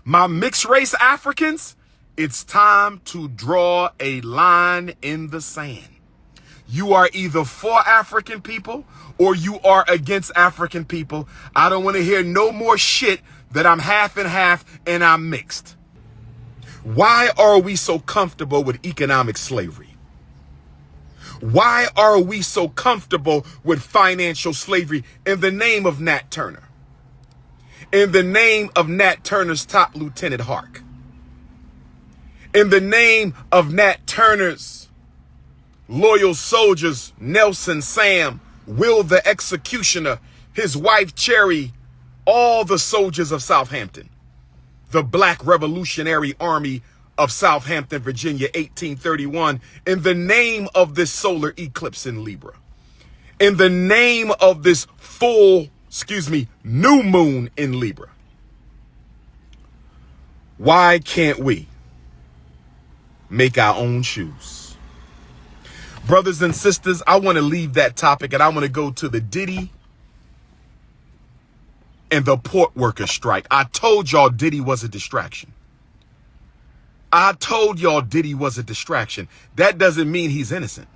My mixed race Africans, it's time to draw a line in the sand. You are either for African people or you are against African people. I don't want to hear no more shit that I'm half and half and I'm mixed. Why are we so comfortable with economic slavery? Why are we so comfortable with financial slavery in the name of Nat Turner? In the name of Nat Turner's top Lieutenant Hark? In the name of Nat Turner's loyal soldiers, Nelson, Sam, Will the Executioner, his wife Cherry, all the soldiers of Southampton, the Black Revolutionary Army of Southampton, Virginia, 1831, in the name of this solar eclipse in Libra, in the name of this new moon in Libra. Why can't we make our own shoes? Brothers and sisters, I want to leave that topic and I want to go to the Diddy and the port worker strike. I told y'all Diddy was a distraction. I told y'all Diddy was a distraction. That doesn't mean he's innocent.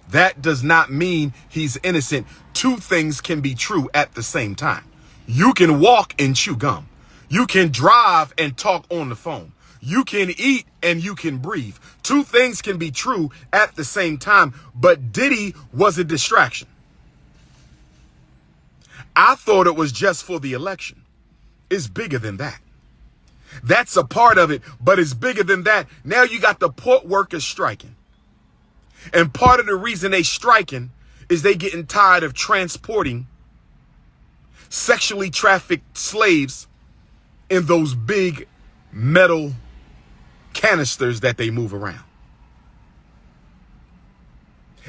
That does not mean he's innocent. Two things can be true at the same time. You can walk and chew gum. You can drive and talk on the phone. You can eat and you can breathe. Two things can be true at the same time, but Diddy was a distraction. I thought it was just for the election. It's bigger than that. That's a part of it, but it's bigger than that. Now you got the port workers striking. And part of the reason they striking is they getting tired of transporting sexually trafficked slaves in those big metal canisters that they move around.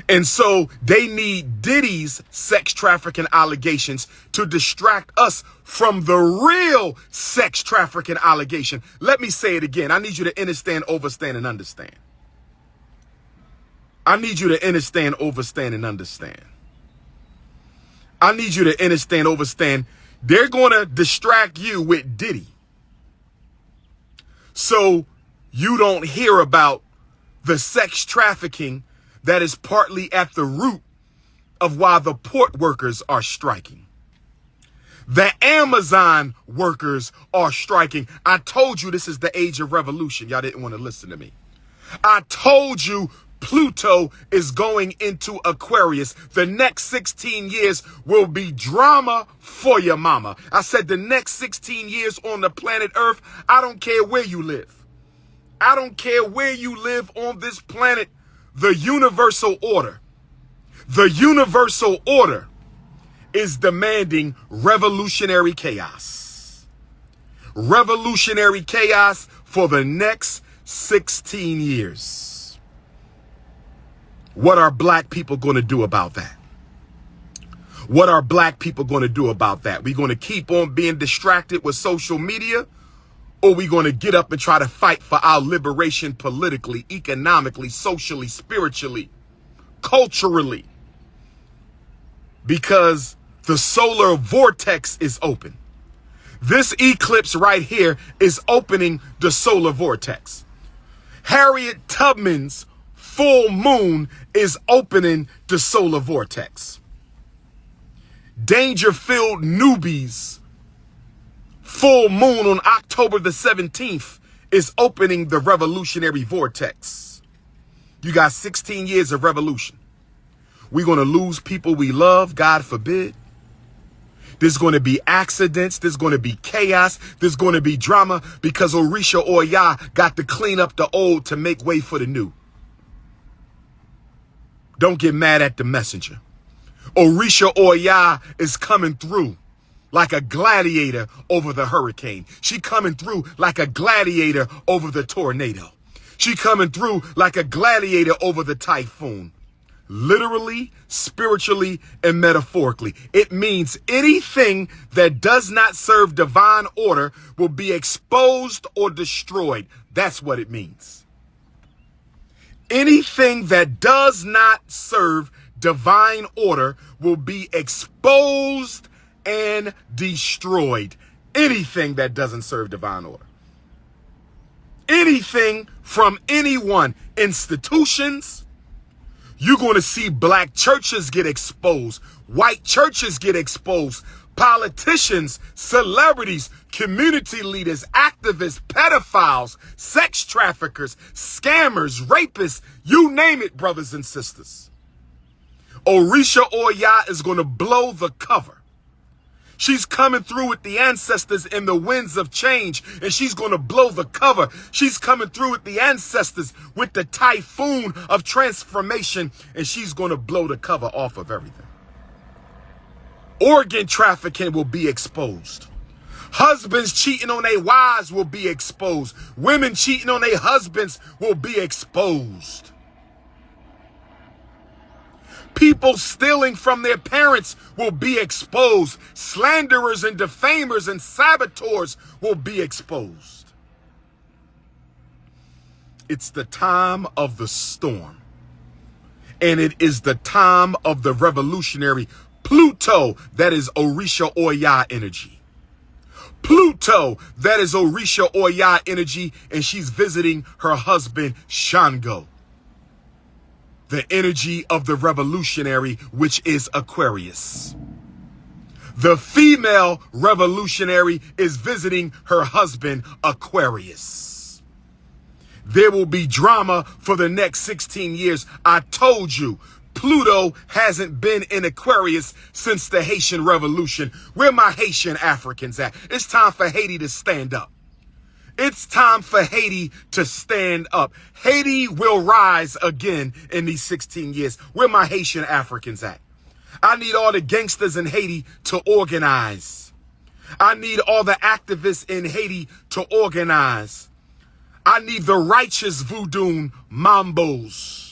And so they need Diddy's sex trafficking allegations to distract us from the real sex trafficking allegation. Let me say it again. I need you to understand, overstand, and understand. I need you to understand, overstand, and understand. I need you to understand, overstand. They're going to distract you with Diddy, so you don't hear about the sex trafficking that is partly at the root of why the port workers are striking. The Amazon workers are striking. I told you this is the age of revolution. Y'all didn't want to listen to me. I told you Pluto is going into Aquarius. The next 16 years will be drama for your mama. I said the next 16 years on the planet Earth, I don't care where you live. I don't care where you live on this planet. The universal order is demanding revolutionary chaos. Revolutionary chaos for the next 16 years. What are black people going to do about that? What are black people going to do about that? We going to keep on being distracted with social media? Or we going to get up and try to fight for our liberation politically, economically, socially, spiritually, culturally? Because the solar vortex is open. This eclipse right here is opening the solar vortex. Harriet Tubman's full moon is opening the solar vortex. Dangerfield Newby's full moon on October the 17th is opening the revolutionary vortex. You got 16 years of revolution. We're going to lose people we love, God forbid. There's going to be accidents. There's going to be chaos. There's going to be drama because Orisha Oya got to clean up the old to make way for the new. Don't get mad at the messenger. Orisha Oya is coming through like a gladiator over the hurricane. She coming through like a gladiator over the tornado. She coming through like a gladiator over the typhoon. Literally, spiritually, and metaphorically. It means anything that does not serve divine order will be exposed or destroyed. That's what it means. Anything that does not serve divine order will be exposed and destroyed. anything that doesn't serve divine order. Anything from anyone, institutions. You're going to see black churches get exposed, white churches get exposed, politicians, celebrities, community leaders, activists, pedophiles, sex traffickers, scammers, rapists, you name it, brothers and sisters. Orisha Oya is going to blow the cover. She's coming through with the ancestors in the winds of change, and she's going to blow the cover. She's coming through with the ancestors with the typhoon of transformation, and she's going to blow the cover off of everything. Organ trafficking will be exposed. Husbands cheating on their wives will be exposed. Women cheating on their husbands will be exposed. People stealing from their parents will be exposed. Slanderers and defamers and saboteurs will be exposed. It's the time of the storm. And it is the time of the revolutionary Pluto, that is Orisha Oya energy. Pluto, that is Orisha Oya energy, and she's visiting her husband Shango. The energy of the revolutionary, which is Aquarius. The female revolutionary is visiting her husband Aquarius. There will be drama for the next 16 years. I told you, Pluto hasn't been in Aquarius since the Haitian Revolution. Where my Haitian Africans at? It's time for Haiti to stand up. It's time for Haiti to stand up. Haiti will rise again in these 16 years. Where my Haitian Africans at? I need all the gangsters in Haiti to organize. I need all the activists in Haiti to organize. I need the righteous voodoo mambos.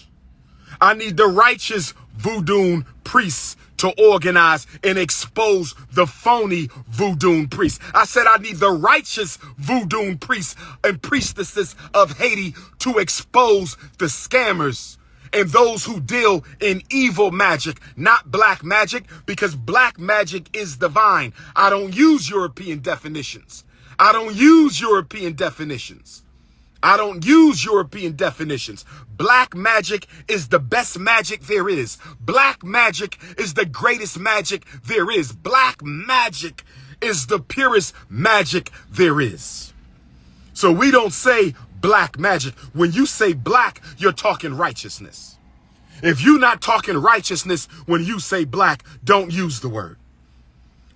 I need the righteous voodoo priests to organize and expose the phony voodoo priests. I said I need the righteous voodoo priests and priestesses of Haiti to expose the scammers and those who deal in evil magic, not black magic, because black magic is divine. I don't use European definitions. I don't use European definitions. I don't use European definitions. Black magic is the best magic there is. Black magic is the greatest magic there is. Black magic is the purest magic there is. So we don't say black magic. When you say black, you're talking righteousness. If you're not talking righteousness when you say black, don't use the word.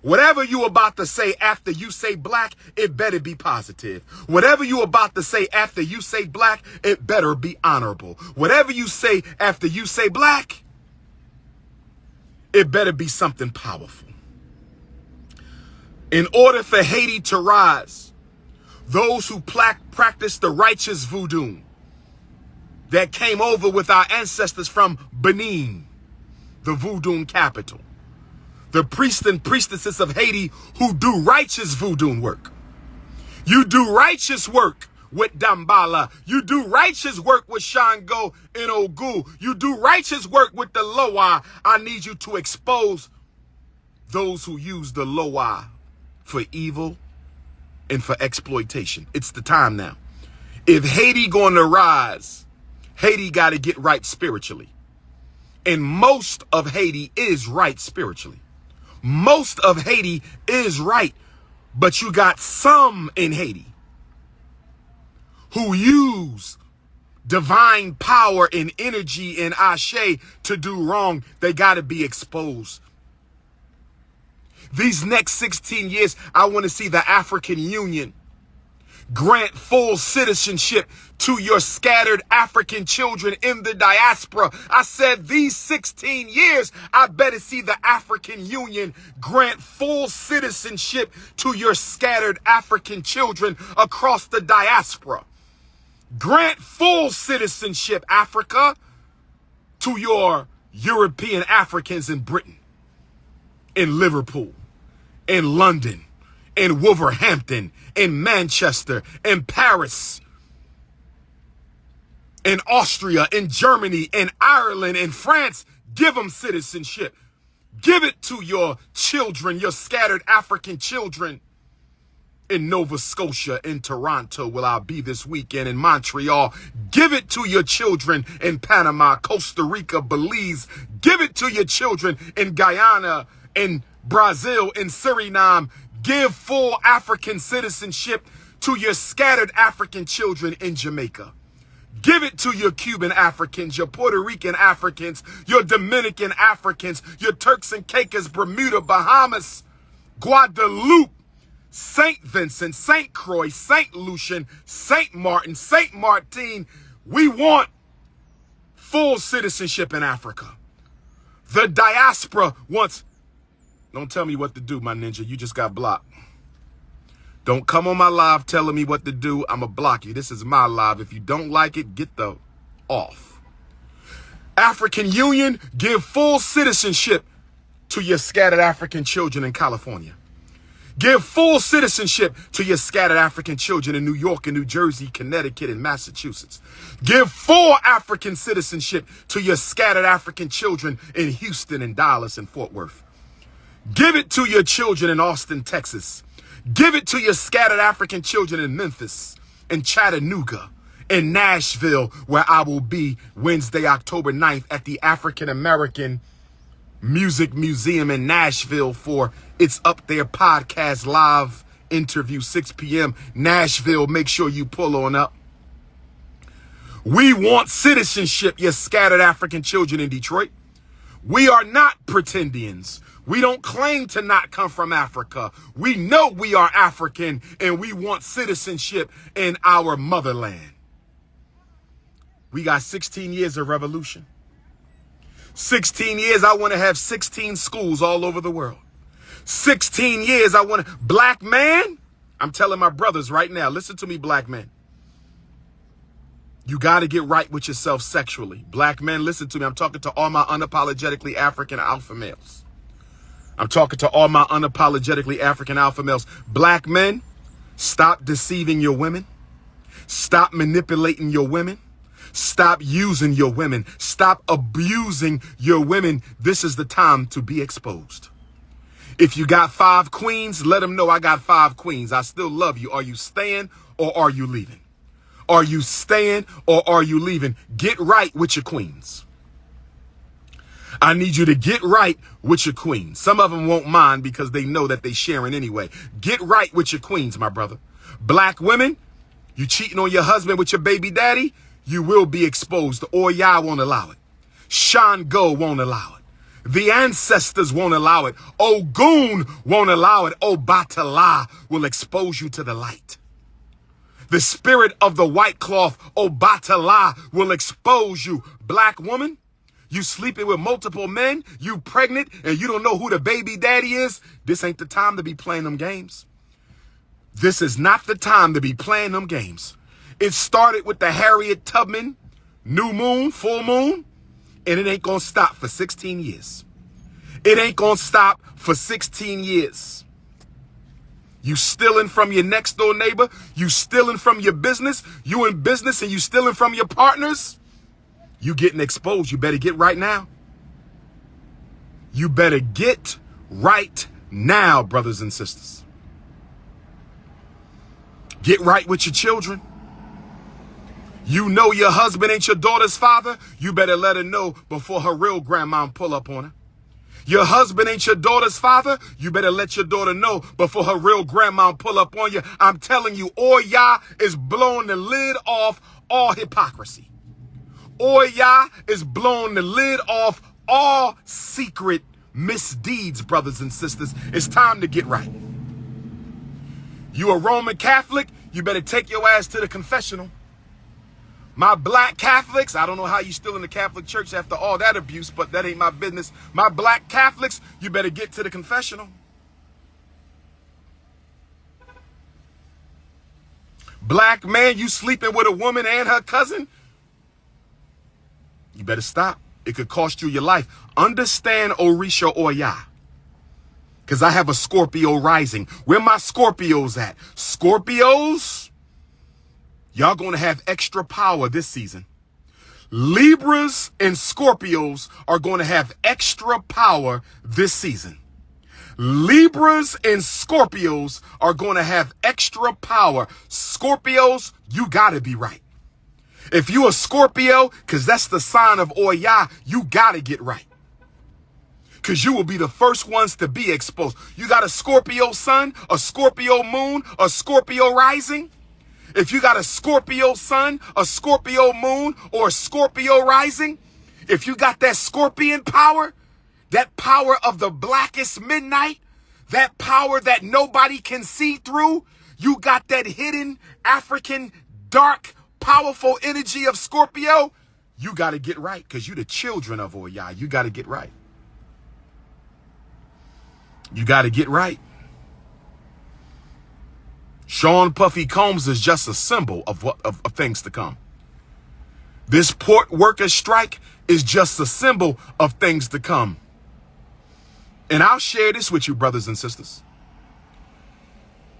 Whatever you about to say after you say black, it better be positive. Whatever you about to say after you say black, it better be honorable. Whatever you say after you say black, it better be something powerful. In order for Haiti to rise, those who practice the righteous voodoo that came over with our ancestors from Benin, the voodoo capital, the priests and priestesses of Haiti who do righteous voodoo work. You do righteous work with Dambala. You do righteous work with Shango and Ogu. You do righteous work with the Loa. I need you to expose those who use the Loa for evil and for exploitation. It's the time now. If Haiti going to rise, Haiti got to get right spiritually. And most of Haiti is right spiritually. Most of Haiti is right, but you got some in Haiti who use divine power and energy and ashe to do wrong. They got to be exposed. These next 16 years, I want to see the African Union grant full citizenship to your scattered African children in the diaspora. I said these 16 years, I better see the African Union grant full citizenship to your scattered African children across the diaspora. Grant full citizenship, Africa, to your European Africans in Britain, in Liverpool, in London, in Wolverhampton, in Manchester, in Paris, in Austria, in Germany, in Ireland, in France. Give them citizenship. Give it to your children, your scattered African children In Nova Scotia, in Toronto, will I be this weekend, in Montreal. Give it to your children in Panama, Costa Rica, Belize. Give it to your children in Guyana, in Brazil, in Suriname. Give full African citizenship to your scattered African children in Jamaica. Give it to your Cuban Africans, your Puerto Rican Africans, your Dominican Africans, your Turks and Caicos, Bermuda, Bahamas, Guadeloupe, St. Vincent, St. Croix, St. Lucian, St. Martin, St. Martin. We want full citizenship in Africa. The diaspora wants... Don't tell me what to do, my ninja. You just got blocked. Don't come on my live telling me what to do. I'm going to block you. This is my live. If you don't like it, get the off. African Union, give full citizenship to your scattered African children in California. Give full citizenship to your scattered African children in New York and New Jersey, Connecticut, and Massachusetts. Give full African citizenship to your scattered African children in Houston and Dallas and Fort Worth. Give it to your children in Austin, Texas. Give it to your scattered African children in Memphis, in Chattanooga, in Nashville, where I will be Wednesday, October 9th at the African American Music Museum in Nashville for It's Up There podcast live interview, 6 p.m. Nashville. Make sure you pull on up. We want citizenship, your scattered African children in Detroit. We are not pretendians. We don't claim to not come from Africa. We know we are African and we want citizenship in our motherland. We got 16 years of revolution. 16 years, I want to have 16 schools all over the world. 16 years, I want to... Black man, I'm telling my brothers right now, listen to me, black men. You got to get right with yourself sexually. Black men, listen to me. I'm talking to all my unapologetically African alpha males. I'm talking to all my unapologetically African alpha males. Black men, stop deceiving your women. Stop manipulating your women. Stop using your women. Stop abusing your women. This is the time to be exposed. If you got 5 queens, let them know I got 5 queens. I still love you. Are you staying or are you leaving? Are you staying or are you leaving? Get right with your queens. I need you to get right with your queens. Some of them won't mind because they know that they sharing anyway. Get right with your queens, my brother. Black women, you cheating on your husband with your baby daddy, you will be exposed. Oya won't allow it. Shango won't allow it. The ancestors won't allow it. Ogun won't allow it. Obatala will expose you to the light. The spirit of the white cloth, Obatala, will expose you. Black woman, you sleeping with multiple men, you pregnant, and you don't know who the baby daddy is. This ain't the time to be playing them games. This is not the time to be playing them games. It started with the Harriet Tubman new moon, full moon, and it ain't gonna stop for 16 years. It ain't gonna stop for 16 years. You stealing from your next door neighbor, you stealing from your business, you in business and you stealing from your partners, you getting exposed. You better get right now. You better get right now, brothers and sisters. Get right with your children. You know your husband ain't your daughter's father. You better let her know before her real grandma pull up on her. Your husband ain't your daughter's father. You better let your daughter know before her real grandma pull up on you. I'm telling you, Oya is blowing the lid off all hypocrisy. Oya is blowing the lid off all secret misdeeds, brothers and sisters. It's time to get right. You a Roman Catholic, you better take your ass to the confessional. My black Catholics, I don't know how you still in the Catholic Church after all that abuse, but that ain't my business. My black Catholics, you better get to the confessional. Black man, you sleeping with a woman and her cousin? You better stop. It could cost you your life. Understand Orisha Oya. Because I have a Scorpio rising. Where my Scorpios at? Scorpios, y'all going to have extra power this season. Libras and Scorpios are going to have extra power this season. Libras and Scorpios are going to have extra power. Scorpios, you got to be right. If you a Scorpio, because that's the sign of Oya, you got to get right. Because you will be the first ones to be exposed. You got a Scorpio sun, a Scorpio moon, a Scorpio rising. If you got a Scorpio sun, a Scorpio moon, or a Scorpio rising, if you got that scorpion power, that power of the blackest midnight, that power that nobody can see through, you got that hidden African dark powerful energy of Scorpio, you got to get right because you the children of Oya. You got to get right. You got to get right. Sean Puffy Combs is just a symbol of things to come. This port workers strike is just a symbol of things to come. And I'll share this with you, brothers and sisters.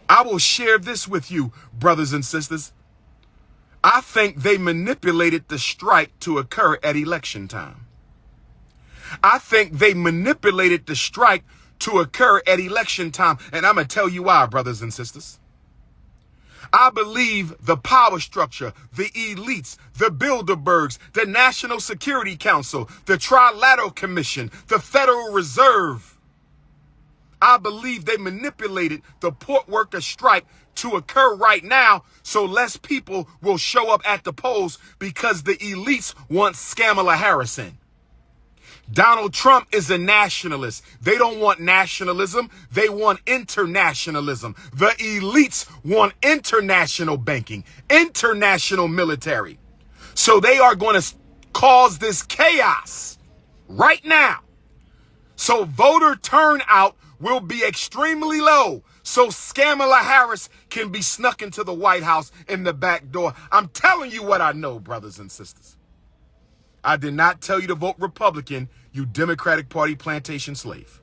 I will share this with you, brothers and sisters. I think they manipulated the strike to occur at election time. I think they manipulated the strike to occur at election time. And I'm going to tell you why, brothers and sisters. I believe the power structure, the elites, the Bilderbergs, the National Security Council, the Trilateral Commission, the Federal Reserve, I believe they manipulated the port worker strike to occur right now so less people will show up at the polls because the elites want Kamala Harris in. Donald Trump is a nationalist. They don't want nationalism. They want internationalism. The elites want international banking, international military. So they are going to cause this chaos right now. So voter turnout will be extremely low. So Kamala Harris can be snuck into the White House in the back door. I'm telling you what I know, brothers and sisters. I did not tell you to vote Republican, you Democratic Party plantation slave.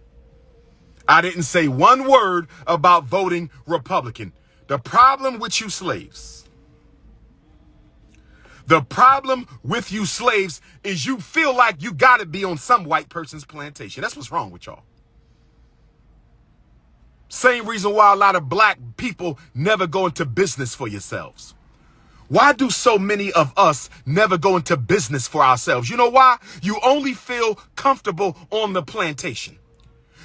I didn't say one word about voting Republican. The problem with you slaves, the problem with you slaves is you feel like you got to be on some white person's plantation. That's what's wrong with y'all. Same reason why a lot of black people never go into business for yourselves. Why do so many of us never go into business for ourselves? You know why? You only feel comfortable on the plantation.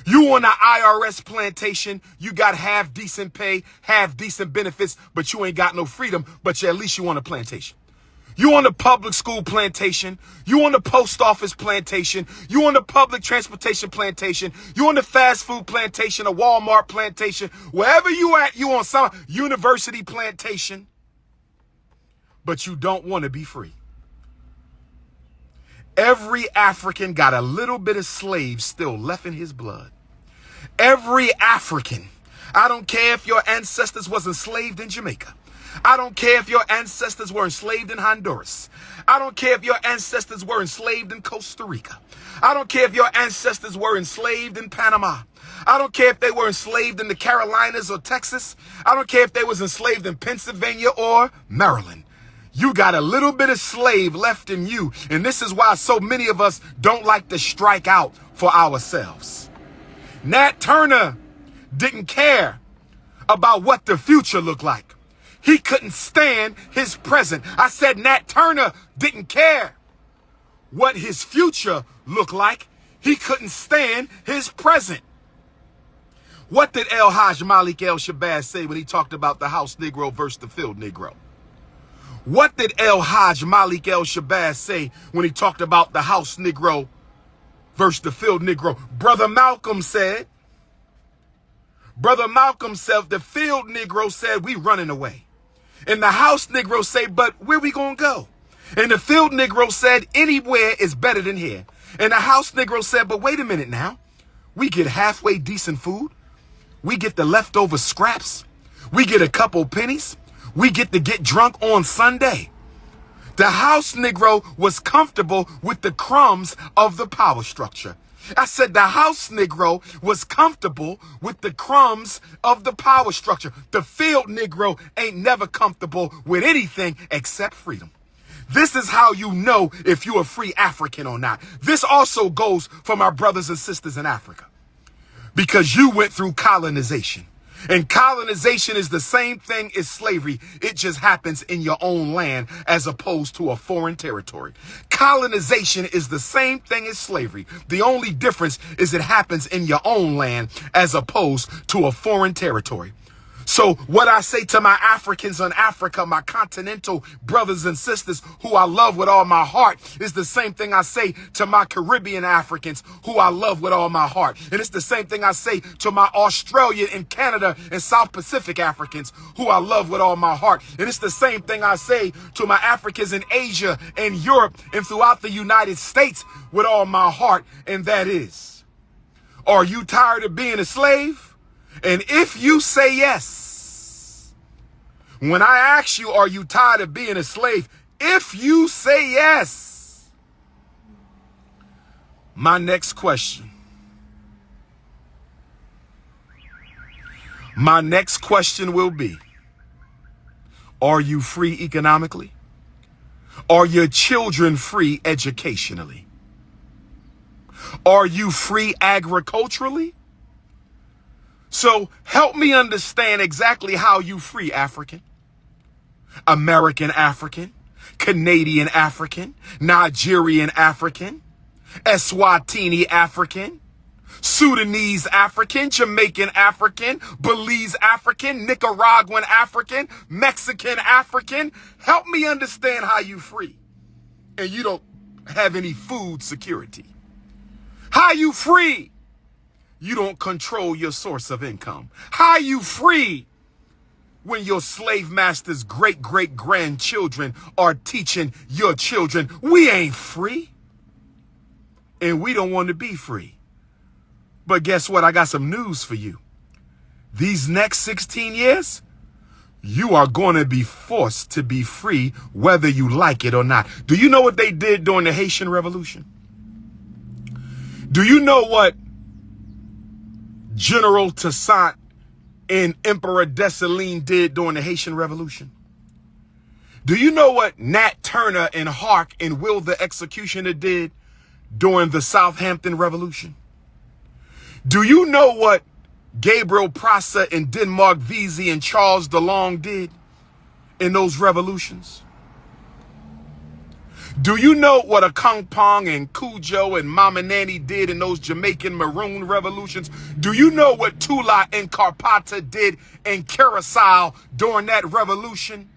You on the IRS plantation, you got half decent pay, half decent benefits, but you ain't got no freedom, but at least you on a plantation. You on the public school plantation, you on the post office plantation, you on the public transportation plantation, you on the fast food plantation, a Walmart plantation, wherever you at, you on some university plantation. But you don't want to be free. Every African got a little bit of slaves still left in his blood. Every African. I don't care if your ancestors was enslaved in Jamaica. I don't care if your ancestors were enslaved in Honduras. I don't care if your ancestors were enslaved in Costa Rica. I don't care if your ancestors were enslaved in Panama. I don't care if they were enslaved in the Carolinas or Texas. I don't care if they was enslaved in Pennsylvania or Maryland. You got a little bit of slave left in you. And this is why so many of us don't like to strike out for ourselves. Nat Turner didn't care about what the future looked like. He couldn't stand his present. I said Nat Turner didn't care what his future looked like. He couldn't stand his present. What did El Hajj Malik El Shabazz say when he talked about the house Negro versus the field Negro? What did El Hajj Malik El Shabazz say when he talked about the house Negro versus the field Negro? Brother Malcolm said, the field Negro said, we running away. And the house Negro say, but where we gonna go? And the field Negro said, anywhere is better than here. And the house Negro said, but wait a minute now. We get halfway decent food. We get the leftover scraps. We get a couple pennies. We get to get drunk on Sunday. The house Negro was comfortable with the crumbs of the power structure. I said the house Negro was comfortable with the crumbs of the power structure. The field Negro ain't never comfortable with anything except freedom. This is how you know if you're a free African or not. This also goes for my brothers and sisters in Africa. because you went through colonization. And colonization is the same thing as slavery. It just happens in your own land as opposed to a foreign territory. Colonization is the same thing as slavery. The only difference is it happens in your own land as opposed to a foreign territory. So what I say to my Africans in Africa, my continental brothers and sisters who I love with all my heart, is the same thing I say to my Caribbean Africans who I love with all my heart. And it's the same thing I say to my Australian and Canada and South Pacific Africans who I love with all my heart. And it's the same thing I say to my Africans in Asia and Europe and throughout the United States with all my heart. And that is, are you tired of being a slave? And if you say yes, when I ask you, are you tired of being a slave? If you say yes, my next question will be, are you free economically? Are your children free educationally? Are you free agriculturally? So help me understand exactly how you free African, American African, Canadian African, Nigerian African, Eswatini African, Sudanese African, Jamaican African, Belize African, Nicaraguan African, Mexican African. Help me understand how you free and you don't have any food security. How you free? You don't control your source of income. How you free when your slave master's great-great-grandchildren are teaching your children? We ain't free. And we don't want to be free. But guess what? I got some news for you. These next 16 years, you are going to be forced to be free whether you like it or not. Do you know what they did during the Haitian Revolution? Do you know what General Toussaint and Emperor Dessalines did during the Haitian Revolution? Do you know what Nat Turner and Hark and Will the Executioner did during the Southampton Revolution? Do you know what Gabriel Prosser and Denmark Vesey and Charles DeLong did in those revolutions? Do you know what a Kung Pong and Cujo and Mama Nanny did in those Jamaican Maroon revolutions? Do you know what Tula and Carpata did in Curacao during that revolution?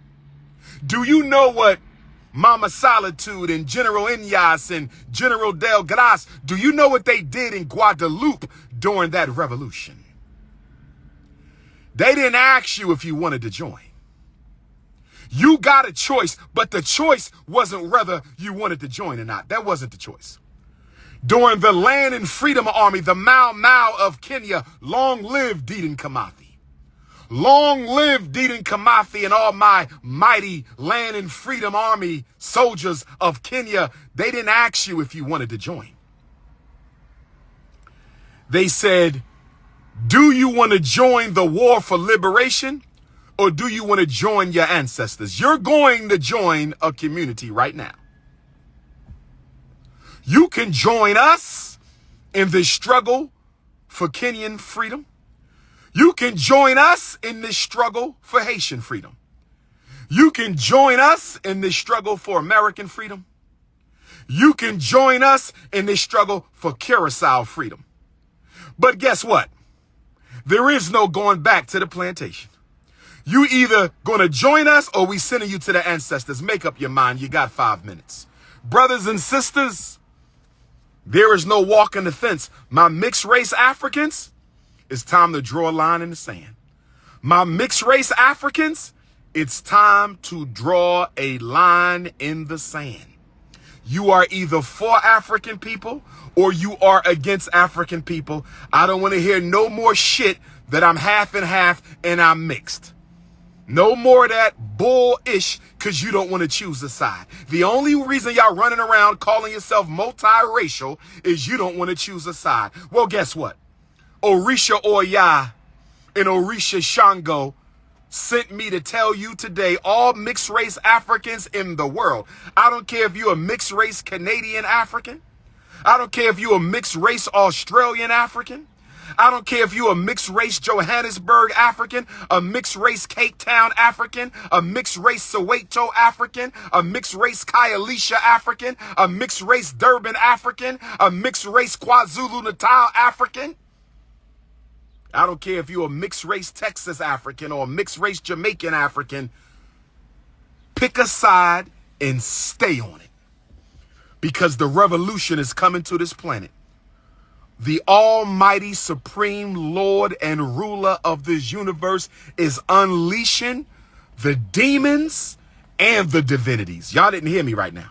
Do you know what Mama Solitude and General Inyas and General Del Gras, do you know what they did in Guadeloupe during that revolution? They didn't ask you if you wanted to join. You got a choice, but the choice wasn't whether you wanted to join or not. That wasn't the choice. During the Land and Freedom Army, the Mau Mau of Kenya, long live Dedan Kimathi. Long live Dedan Kimathi and all my mighty Land and Freedom Army soldiers of Kenya. They didn't ask you if you wanted to join. They said, do you want to join the war for liberation? Or do you want to join your ancestors? You're going to join a community right now. You can join us in this struggle for Kenyan freedom. You can join us in this struggle for Haitian freedom. You can join us in this struggle for American freedom. You can join us in this struggle for Curacao freedom. But guess what? There is no going back to the plantation. You either going to join us or we sending you to the ancestors. Make up your mind. You got 5 minutes. Brothers and sisters, there is no walking the fence. My mixed race Africans, it's time to draw a line in the sand. My mixed race Africans, it's time to draw a line in the sand. You are either for African people or you are against African people. I don't want to hear no more shit that I'm half and half and I'm mixed. No more of that bull-ish because you don't want to choose a side. The only reason y'all running around calling yourself multiracial is you don't want to choose a side. Well, guess what? Orisha Oya and Orisha Shango sent me to tell you today, all mixed race Africans in the world. I don't care if you're a mixed race Canadian African. I don't care if you're a mixed race Australian African. I don't care if you're a mixed race Johannesburg African, a mixed race Cape Town African, a mixed race Soweto African, a mixed race Khayelitsha African, a mixed race Durban African, a mixed race KwaZulu-Natal African. I don't care if you're a mixed race Texas African or a mixed race Jamaican African. Pick a side and stay on it. Because the revolution is coming to this planet. The almighty supreme Lord and ruler of this universe is unleashing the demons and the divinities. Y'all didn't hear me right now.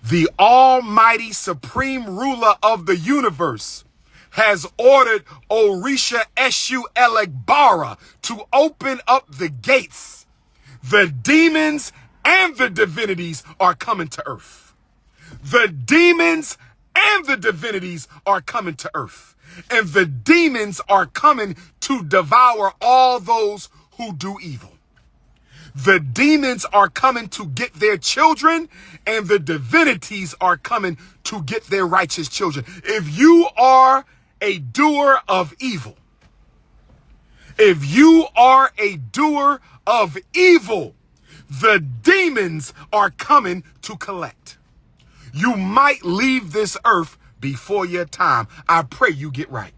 The almighty supreme ruler of the universe has ordered Orisha Eshu Elegbara to open up the gates. The demons and the divinities are coming to earth. The demons and the divinities are coming to earth. And the demons are coming to devour all those who do evil. The demons are coming to get their children, and the divinities are coming to get their righteous children. If you are a doer of evil, if you are a doer of evil, the demons are coming to collect. You might leave this earth before your time. I pray you get right.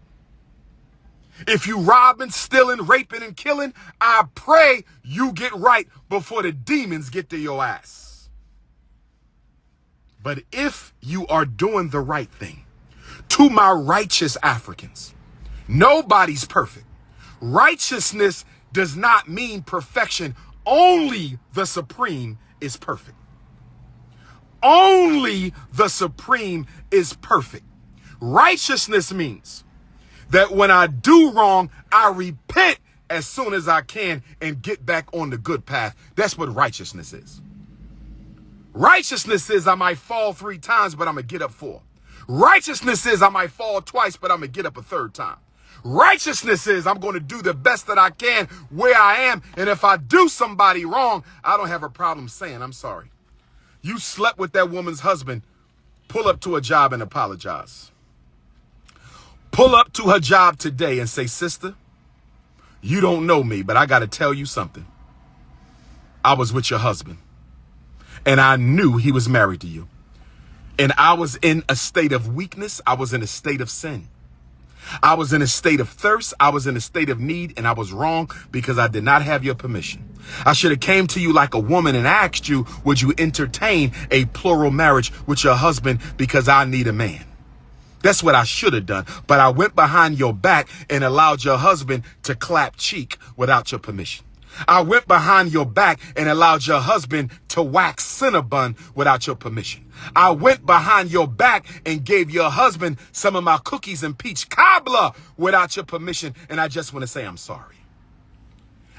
If you robbing, stealing, raping, and killing, I pray you get right before the demons get to your ass. But if you are doing the right thing, to my righteous Africans, nobody's perfect. Righteousness does not mean perfection. Only the supreme is perfect. Only the supreme is perfect. Righteousness means that when I do wrong, I repent as soon as I can and get back on the good path. That's what righteousness is. Righteousness is I might fall 3 times, but I'm going to get up 4. Righteousness is I might fall twice, but I'm going to get up a 3rd time. Righteousness is I'm going to do the best that I can where I am. And if I do somebody wrong, I don't have a problem saying I'm sorry. You slept with that woman's husband. Pull up to her job and apologize. Pull up to her job today and say, sister, you don't know me, but I got to tell you something. I was with your husband and I knew he was married to you. And I was in a state of weakness. I was in a state of sin. I was in a state of thirst. I was in a state of need, and I was wrong because I did not have your permission. I should have came to you like a woman and asked you, would you entertain a plural marriage with your husband because I need a man? That's what I should have done. But I went behind your back and allowed your husband to clap cheek without your permission. I went behind your back and allowed your husband to wax Cinnabon without your permission. I went behind your back and gave your husband some of my cookies and peach cobbler without your permission. And I just want to say I'm sorry.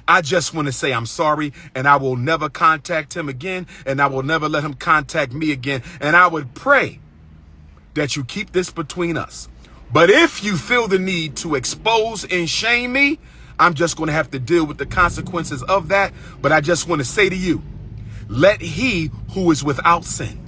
I just want to say I'm sorry, and I will never contact him again, and I will never let him contact me again. And I would pray that you keep this between us. But if you feel the need to expose and shame me, I'm just going to have to deal with the consequences of that. But I just want to say to you, let he who is without sin.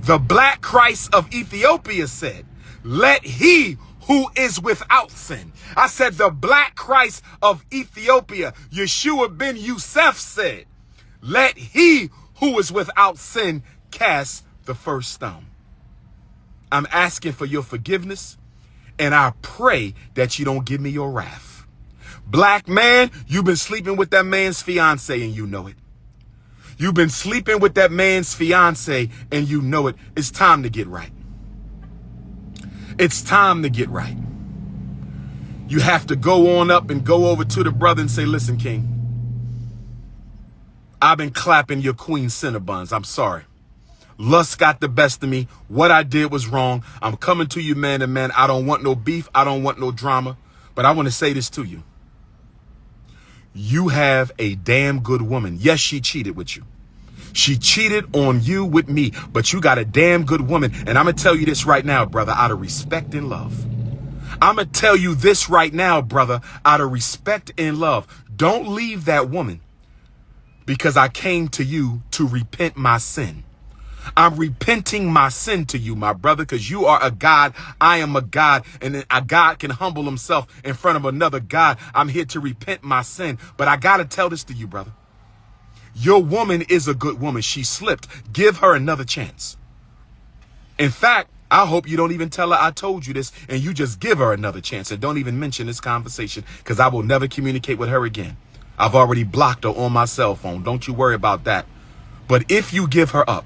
The black Christ of Ethiopia said, let he who is without sin. I said the black Christ of Ethiopia, Yeshua ben Yusuf, said, let he who is without sin cast the first stone. I'm asking for your forgiveness, and I pray that you don't give me your wrath. Black man, you've been sleeping with that man's fiance and you know it. You've been sleeping with that man's fiance and you know it. It's time to get right. It's time to get right. You have to go on up and go over to the brother and say, listen, King, I've been clapping your queen Cinnabons. I'm sorry. Lust got the best of me. What I did was wrong. I'm coming to you man to man. I don't want no beef. I don't want no drama. But I want to say this to you. You have a damn good woman. Yes, she cheated with you. She cheated on you with me, but you got a damn good woman. And I'm going to tell you this right now, brother, out of respect and love. I'm going to tell you this right now, brother, out of respect and love. Don't leave that woman because I came to you to repent my sin. I'm repenting my sin to you, my brother, because you are a God. I am a God, and a God can humble himself in front of another God. I'm here to repent my sin. But I got to tell this to you, brother. Your woman is a good woman. She slipped. Give her another chance. In fact, I hope you don't even tell her I told you this, and you just give her another chance and don't even mention this conversation, because I will never communicate with her again. I've already blocked her on my cell phone. Don't you worry about that. But if you give her up,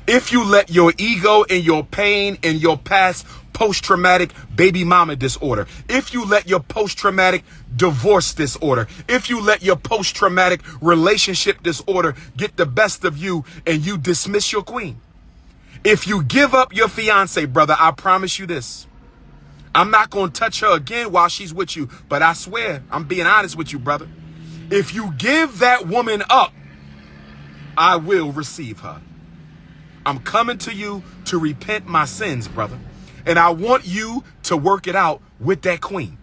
if you let your ego and your pain and your past post-traumatic baby mama disorder, if you let your post-traumatic divorce disorder, if you let your post-traumatic relationship disorder get the best of you and you dismiss your queen, if you give up your fiance, brother, I promise you this. I'm not going to touch her again while she's with you, but I swear, I'm being honest with you, brother. If you give that woman up, I will receive her. I'm coming to you to repent my sins, brother. And I want you to work it out with that queen.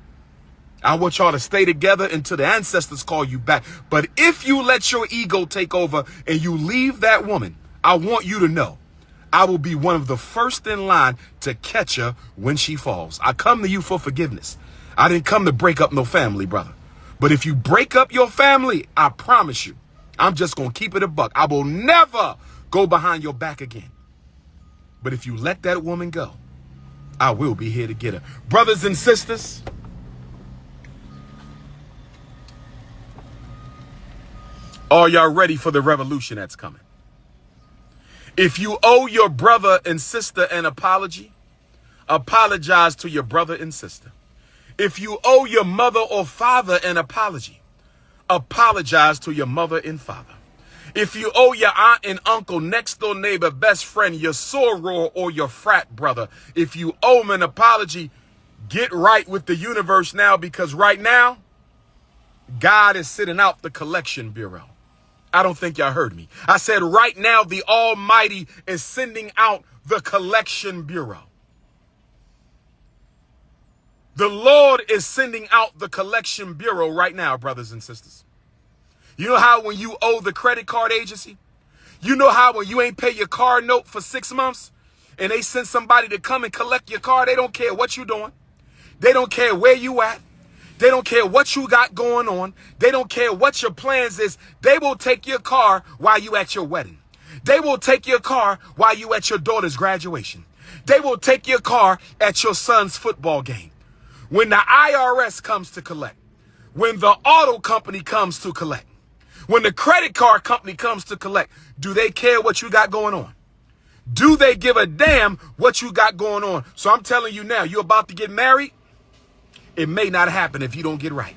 I want y'all to stay together until the ancestors call you back. But if you let your ego take over and you leave that woman, I want you to know I will be one of the first in line to catch her when she falls. I come to you for forgiveness. I didn't come to break up no family, brother. But if you break up your family, I promise you, I'm just going to keep it a buck. I will never go behind your back again. But if you let that woman go, I will be here to get her. Brothers and sisters, are y'all ready for the revolution that's coming? If you owe your brother and sister an apology, apologize to your brother and sister. If you owe your mother or father an apology, apologize to your mother and father. If you owe your aunt and uncle, next door neighbor, best friend, your soror or your frat brother, if you owe them an apology, get right with the universe now, because right now, God is sitting out the collection bureau. I don't think y'all heard me. I said right now, the Almighty is sending out the collection bureau. The Lord is sending out the collection bureau right now, brothers and sisters. You know how when you owe the credit card agency, you know how when you ain't pay your car note for 6 months and they send somebody to come and collect your car, they don't care what you're doing. They don't care where you at. They don't care what you got going on. They don't care what your plans is. They will take your car while you at your wedding. They will take your car while you at your daughter's graduation. They will take your car at your son's football game. When the IRS comes to collect, when the auto company comes to collect, when the credit card company comes to collect, do they care what you got going on? Do they give a damn what you got going on? So I'm telling you now, you're about to get married. It may not happen if you don't get right.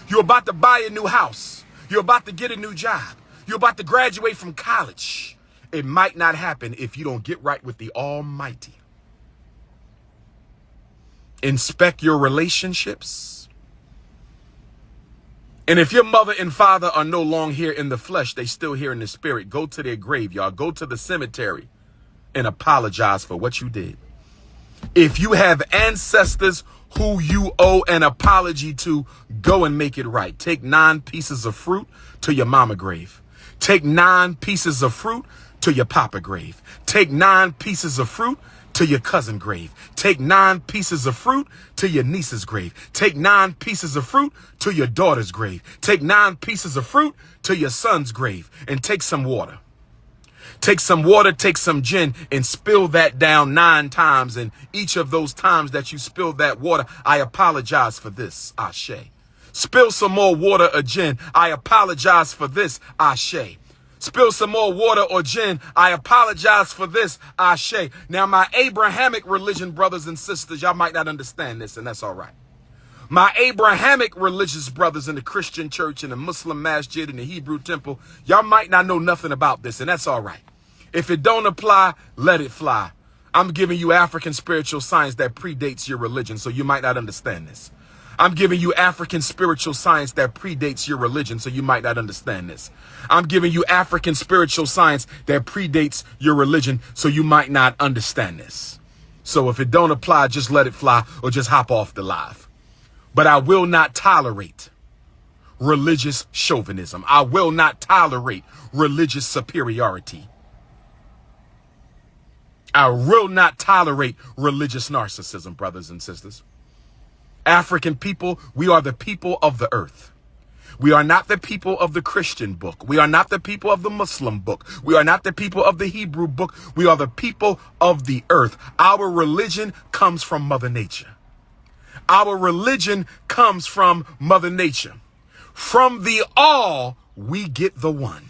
You're about to buy a new house. You're about to get a new job. You're about to graduate from college. It might not happen if you don't get right with the Almighty. Inspect your relationships. And if your mother and father are no longer here in the flesh, they still here in the spirit, go to their graveyard, go to the cemetery and apologize for what you did. If you have ancestors who you owe an apology to, go and make it right. Take 9 pieces of fruit to your mama grave. Take 9 pieces of fruit to your papa grave. Take 9 pieces of fruit to your cousin grave. Take 9 pieces of fruit to your niece's grave. Take 9 pieces of fruit to your daughter's grave. Take 9 pieces of fruit to your son's grave, and take some water. Take some water, take some gin, and spill that down 9 times. And each of those times that you spill that water, I apologize for this, Ashe. Spill some more water or gin. I apologize for this, Ashe. Spill some more water or gin. I apologize for this, Ashe. Now, my Abrahamic religion, brothers and sisters, y'all might not understand this, and that's all right. My Abrahamic religious brothers in the Christian church, in the Muslim masjid, in the Hebrew temple, y'all might not know nothing about this, and that's all right. If it don't apply, let it fly. I'm giving you African spiritual science that predates your religion, so you might not understand this. I'm giving you African spiritual science that predates your religion, so you might not understand this. I'm giving you African spiritual science that predates your religion, so you might not understand this. So if it don't apply, just let it fly or just hop off the live. But I will not tolerate religious chauvinism. I will not tolerate religious superiority. I will not tolerate religious narcissism, brothers and sisters. African people, we are the people of the earth. We are not the people of the Christian book. We are not the people of the Muslim book. We are not the people of the Hebrew book. We are the people of the earth. Our religion comes from Mother Nature. Our religion comes from Mother Nature. From the all, we get the one.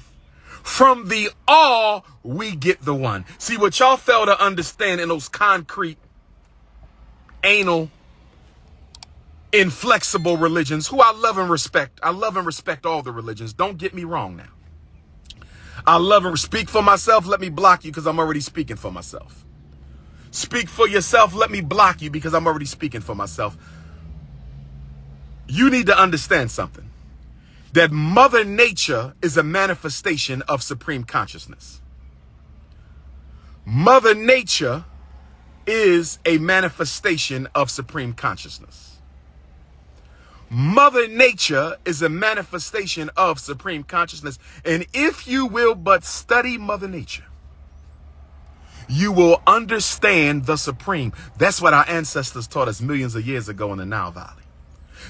From the all, we get the one. See, what y'all fail to understand in those concrete, anal, inflexible religions, who I love and respect. I love and respect all the religions. Don't get me wrong now. I love and speak for myself. Let me block you because I'm already speaking for myself. Speak for yourself. Let me block you because I'm already speaking for myself. You need to understand something. That Mother Nature is a manifestation of supreme consciousness. Mother Nature is a manifestation of supreme consciousness. Mother Nature is a manifestation of supreme consciousness. And if you will but study Mother Nature, you will understand the supreme. That's what our ancestors taught us millions of years ago in the Nile Valley.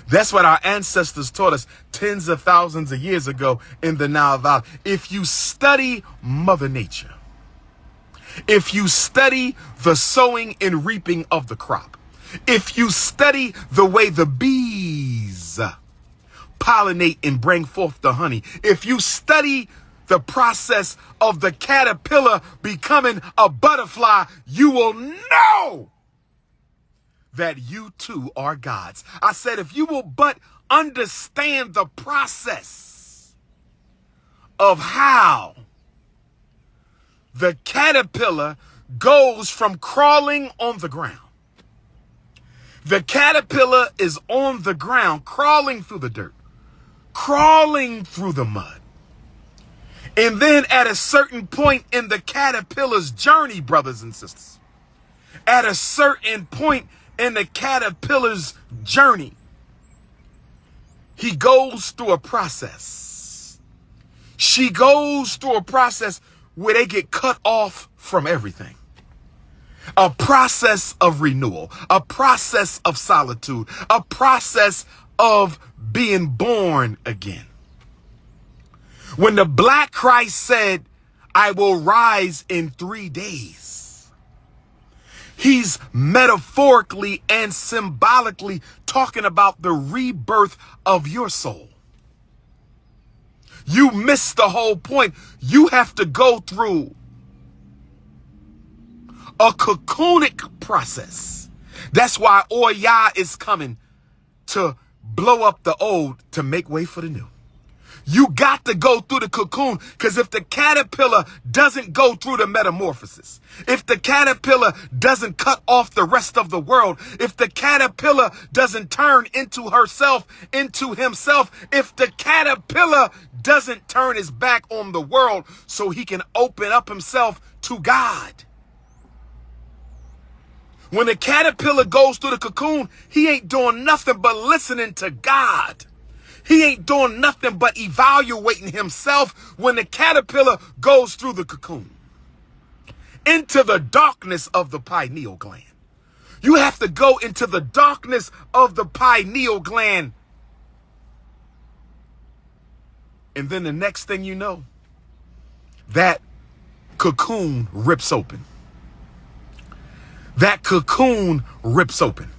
That's what our ancestors taught us tens of thousands of years ago in the Nile Valley. If you study Mother Nature, if you study the sowing and reaping of the crop, if you study the way the bees pollinate and bring forth the honey, if you study the process of the caterpillar becoming a butterfly, you will know that you too are God's. I said, if you will but understand the process of how the caterpillar goes from crawling on the ground. The caterpillar is on the ground, crawling through the dirt, crawling through the mud. And then at a certain point in the caterpillar's journey, brothers and sisters, at a certain point in the caterpillar's journey, he goes through a process. She goes through a process where they get cut off from everything. A process of renewal, a process of solitude, a process of being born again. When the Black Christ said, I will rise in 3 days, he's metaphorically and symbolically talking about the rebirth of your soul. You missed the whole point. You have to go through a cocoonic process. That's why Oya is coming to blow up the old to make way for the new. You got to go through the cocoon, because if the caterpillar doesn't go through the metamorphosis, if the caterpillar doesn't cut off the rest of the world, if the caterpillar doesn't turn into herself, into himself, if the caterpillar doesn't turn his back on the world so he can open up himself to God. When the caterpillar goes through the cocoon, he ain't doing nothing but listening to God. He ain't doing nothing but evaluating himself when the caterpillar goes through the cocoon into the darkness of the pineal gland. You have to go into the darkness of the pineal gland. And then the next thing you know, that cocoon rips open. That cocoon rips open.